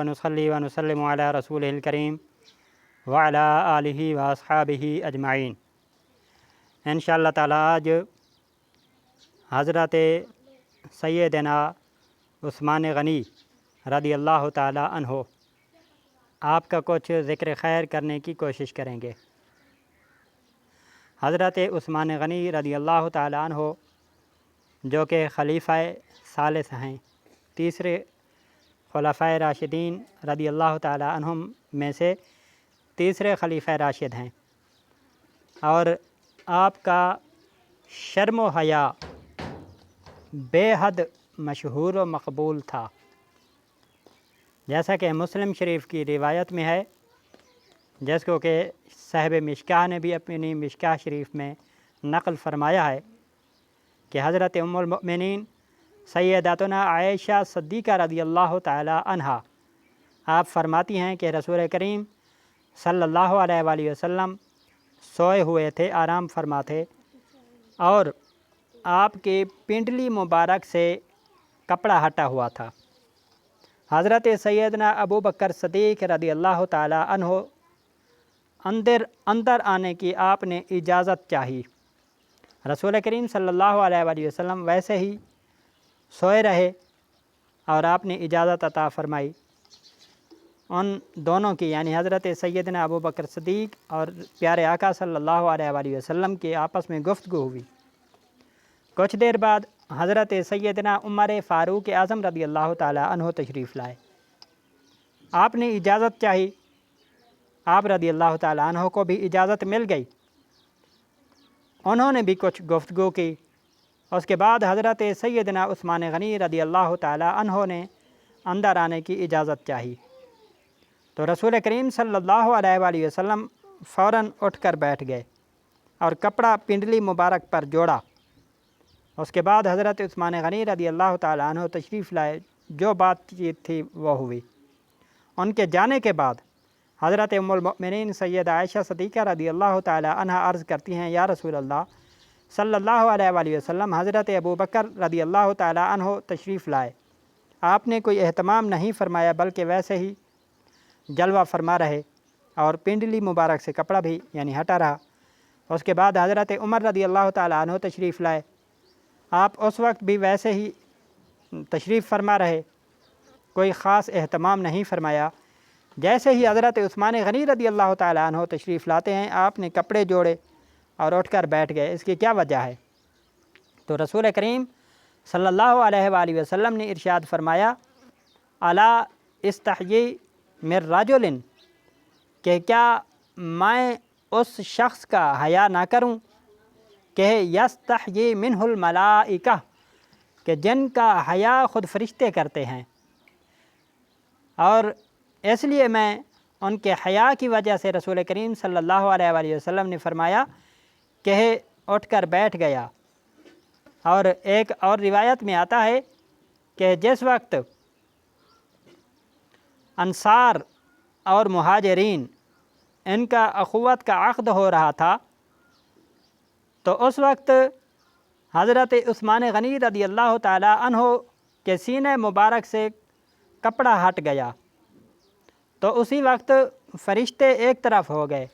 व नुसल्ली व नुसल्लिमु अला रसूलिहिल करीम व अला आलिहि व अस्हाबिहि अजमाइन। इंशाअल्लाह ताला आज हज़रत सैयदना उस्मान गनी रदी अल्लाह ताला अन्हो आपका कुछ ज़िक्र खैर करने की कोशिश करेंगे। हज़रत उस्मान गनी रदी अल्लाह ताला अन्हो जो कि खलीफ़ा सालिस हैं, तीसरे खुलफ़ाए राशिदीन रदी अल्लाह ताला अन्हुम में से तीसरे खलीफ़ा राशिद हैं और आपका शर्म व हया बेहद मशहूर व मकबूल था। जैसा कि मुस्लिम शरीफ की रिवायत में है, जिसको कि साहिब मिशकाह ने भी अपनी मिशकाह शरीफ में नक़ल फरमाया है कि हज़रत उम्मुल मुमिनीन सैयदतुना आयशा सिद्दीक़ा रदी अल्लाह ताला अन्हा आप फरमाती हैं कि रसूल करीम सल्लल्लाहु अलैहि वसल्लम सोए हुए थे, आराम फरमा थे और आपके पिंडली मुबारक से कपड़ा हटा हुआ था। हज़रत सैयदना अबू बकर सिद्दीक़ रदी अल्लाह ताला अन्हो अंदर आने की आपने इजाज़त चाही। रसूल करीम सल्लल्लाहु अलैहि वसल्लम वैसे ही सोए रहे और आपने इजाज़त अता फ़रमाई। उन दोनों की यानी हज़रत सैयदना अबू बकर सिद्दीक़ और प्यारे आका सल्लल्लाहु अलैहि वसल्लम के आपस में गुफ्तगू हुई। कुछ देर बाद हज़रत सैयदना उमर फ़ारूक आज़म रदी अल्लाह ताला अन्हो तशरीफ़ लाए। आपने इजाज़त चाही, आप रदी अल्लाह ताला अन्हो को भी इजाज़त मिल गई। उन्होंने भी कुछ गुफ्तगू की। उसके बाद हज़रत सैयदना उस्मान गनी रदी अल्लाह ताला अन्हो ने अंदर आने की इजाज़त चाही तो रसूल करीम सल्लल्लाहु अलैहि वसल्लम फ़ौरन उठकर बैठ गए और कपड़ा पिंडली मुबारक पर जोड़ा। उसके बाद हज़रत उस्मान गनी रदी अल्लाह ताला अन्हो तशरीफ़ लाए। जो बातचीत थी वो हुई। उनके जाने के बाद हज़रत उम्मुल मुमिनीन सैयद आयशा सिद्दीक़ा रदी अल्लाह ताला अन्हा अर्ज़ करती हैं, या रसूल अल्लाह सल्लल्लाहु अलैहि वसल्लम हज़रत अबू बकर रदी अल्लाह ताला अन्हो तशरीफ़ लाए, आपने कोई एहतमाम नहीं फ़रमाया बल्कि वैसे ही जलवा फरमा रहे और पिंडली मुबारक से कपड़ा भी यानी हटा रहा। उसके बाद हज़रत उमर रदी अल्लाह ताला अन्हो तशरीफ़ लाए, आप उस वक्त भी वैसे ही तशरीफ़ फरमा रहे, कोई ख़ास एहतमाम नहीं फ़रमाया। जैसे ही हज़रत उस्मान गनी रदी अल्लाह ताला अन्हो तशरीफ़ लाते हैं, आपने कपड़े जोड़े और उठकर बैठ गए। इसकी क्या वजह है? तो रसूल करीम सल्लल्लाहु अलैहि वसल्लम ने इरशाद फरमाया, अला इस्तहयी मिर रजुलिन, कि क्या मैं उस शख्स का हया ना करूं कि यस्तहयी मिनहुल मलाइका, कि जिनका हया ख़ुद फरिश्ते करते हैं, और इसलिए मैं उनके हया की वजह से रसूल करीम सल्लल्लाहु अलैहि वसल्लम ने फरमाया कि उठकर बैठ गया। और एक और रिवायत में आता है कि जिस वक्त अंसार और मुहाजिरीन इनका अख़ुवत का अक़द हो रहा था, तो उस वक्त हज़रत उस्मान गनी रदी अल्लाह ताला अन्हो के सीने मुबारक से कपड़ा हट गया तो उसी वक्त फ़रिश्ते एक तरफ हो गए।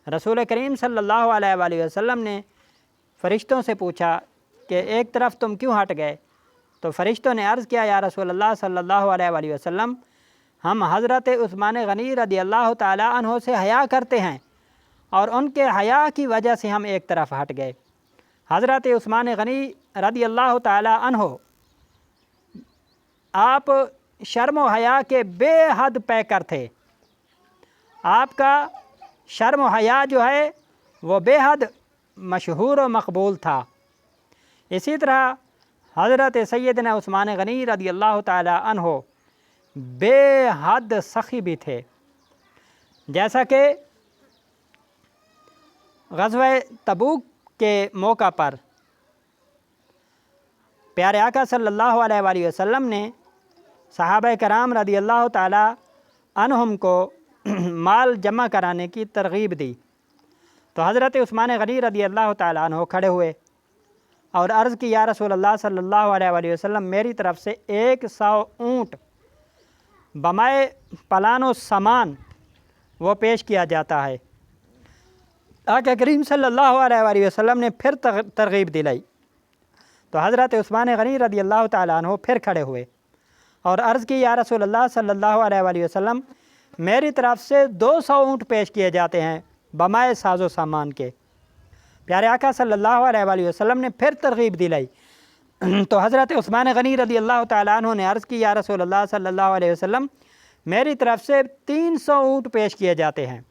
रसूल करीम सल्लल्लाहु अलैहि वसल्लम ने फ़रिश्तों से पूछा कि एक तरफ तुम क्यों हट गए? तो फ़रिश्तों ने अर्ज़ किया, या रसूल अल्लाह सल्लल्लाहु अलैहि वसल्लम, हम हज़रत उस्मान गनी रदी अल्लाह ताला अन्हो से हया करते हैं और उनके हया की वजह से हम एक तरफ हट गए। हज़रत उस्मान गनी रदी अल्लाह ताला अन्हो आप शर्म व हया के बेहद पैकर थे। आपका शर्म व हया जो है वो बेहद मशहूर व मकबूल था। इसी तरह हज़रत सैयदना उस्मान गनी रदी अल्लाह ताला अन्हो बेहद सखी भी थे। जैसा कि ग़ज़वा तबूक के मौका पर प्यारे आका सल्लल्लाहु अलैहि वसल्लम ने सहाबा कराम रदी अल्लाह ताला अन्हुम को माल जमा कराने की तरग़ीब दी तो हज़रत उस्मान गनी रदी अल्लाह ताला अन्हु खड़े हुए और अर्ज़ की, या रसूल अल्लाह सल्लल्लाहु अलैहि वसल्लम, मेरी तरफ़ से 100 ऊँट बमाए पलानो सामान वो पेश किया जाता है। आका करीम सल्लल्लाहु अलैहि वसल्लम ने फिर तरगीब दिलाई तो हज़रत उस्मान गनी रदी अल्लाह ताला अन्हु फिर खड़े हुए और अर्ज़ की, या रसूलल्लाह सल्लल्लाहु अलैहि वसल्लम, मेरी तरफ़ से 200 ऊँट पेश किए जाते हैं बमाए साजो सामान के। प्यारे आका सल्लल्लाहु अलैहि वसल्लम ने फिर तरगीब दिलाई तो हज़रत उस्मान गनी रदी अल्लाह ताला अन्हु ने अर्ज़ की, या रसूलल्लाह सल्लल्लाहु अलैहि वसल्लम, मेरी तरफ़ से 300 ऊँट पेश किए जाते हैं।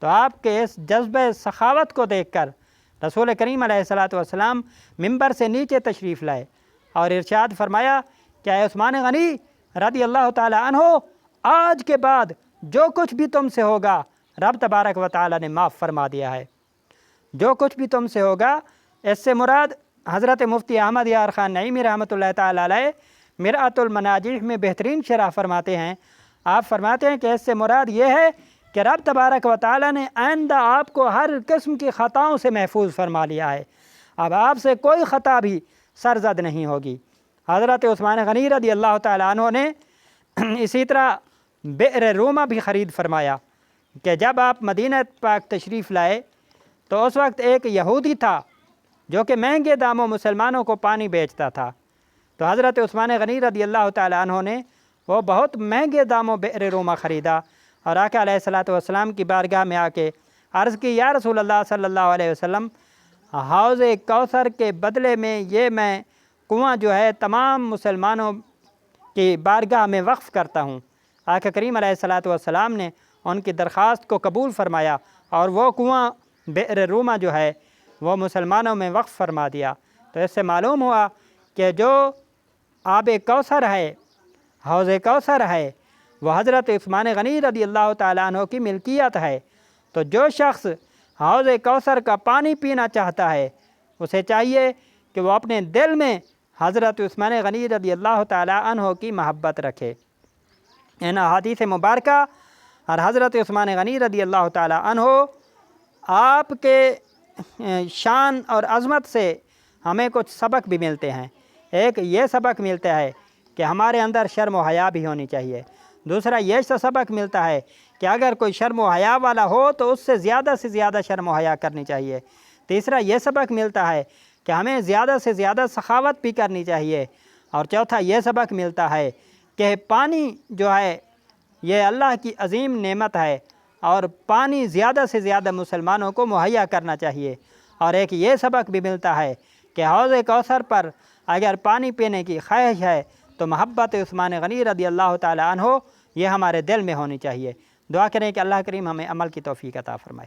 तो आपके इस जज्बे सखावत को देखकर रसूल करीम अलैहिस्सलातु वस्सलाम मिंबर से नीचे तशरीफ़ लाए और इरशाद फरमाया कि उस्मान गनी रदी अल्लाह ताला अन्हु, आज के बाद जो कुछ भी तुमसे होगा रब तबारक व तआला ने माफ़ फरमा दिया है। जो कुछ भी तुमसे होगा, इससे मुराद हज़रत मुफ्ती अहमद यार ख़ान नईमी रहमतुल्लाह ताला अलैह मिरअतुल मनाजिह में बेहतरीन शरह फरमाते हैं। आप फरमाते हैं कि इससे मुराद ये है कि रब तबारक व तआला ने आइंदा आपको हर किस्म की ख़ताओं से महफूज फरमा लिया है। अब आपसे कोई ख़ता भी सरजद नहीं होगी। हज़रत उस्मान गनी रदी अल्लाह ताला अन्हु ने इसी तरह बि'r रूमा भी ख़रीद फरमाया कि जब आप मदीना पाक तशरीफ़ लाए तो उस वक्त एक यहूदी था जो कि महंगे दामों मुसलमानों को पानी बेचता था। तो हज़रत उस्मान गनी रदी अल्लाह ताला अन्हु ने वो बहुत महंगे दामों बि'r रूमा ख़रीदा और आका अलैहिस्सलातु वस्सलाम की बारगाह में आके अर्ज़ की, या रसूलल्लाह सल्लल्लाहु अलैहि वसल्लम, हौज़ कौसर के बदले में ये मैं कुआँ जो है तमाम मुसलमानों की बारगाह में वक्फ़ करता हूँ। आका करीम अलैहिस्सलातु वस्सलाम ने उनकी दरख्वास्त को कबूल फरमाया और वो कुआँ बि'r रूमा जो है वो मुसलमानों में वक्फ़ फरमा दिया। तो इससे मालूम हुआ कि जो आब कौसर है, हौज़ कौसर है, वह हज़रत उस्मान गनी रदी अल्लाह ताला अन्हु की मिल्कियत है। तो जो शख्स हौज़ कौसर का पानी पीना चाहता है उसे चाहिए कि वो अपने दिल में हज़रत उस्मान गनी रदी अल्लाह ताला अन्हु की महब्बत रखे। इन अहादीस मुबारका और हज़रत उस्मान गनी रदी अल्लाह ताला अन्हु आपके शान और अज़मत से हमें कुछ सबक भी मिलते हैं। एक ये सबक मिलता है कि हमारे अंदर शर्म व हया भी होनी चाहिए। दूसरा ये सबक मिलता है कि अगर कोई शर्म व हया वाला हो तो उससे से ज़्यादा शर्म व हया करनी चाहिए। तीसरा ये सबक मिलता है कि हमें ज़्यादा से ज़्यादा सखावत भी करनी चाहिए। और चौथा ये सबक मिलता है कि पानी जो है ये अल्लाह की अज़ीम नेमत है और पानी ज़्यादा से ज़्यादा मुसलमानों को मुहैया करना चाहिए। और एक ये सबक भी मिलता है कि हौज़ कौसर पर अगर पानी पीने की ख्वाहिश है तो महब्बत उस्मान गनी रदी अल्लाह ताला अन्हु ये हमारे दिल में होनी चाहिए। दुआ करें कि अल्लाह करीम हमें अमल की तौफ़ीक़ अता फ़रमाए।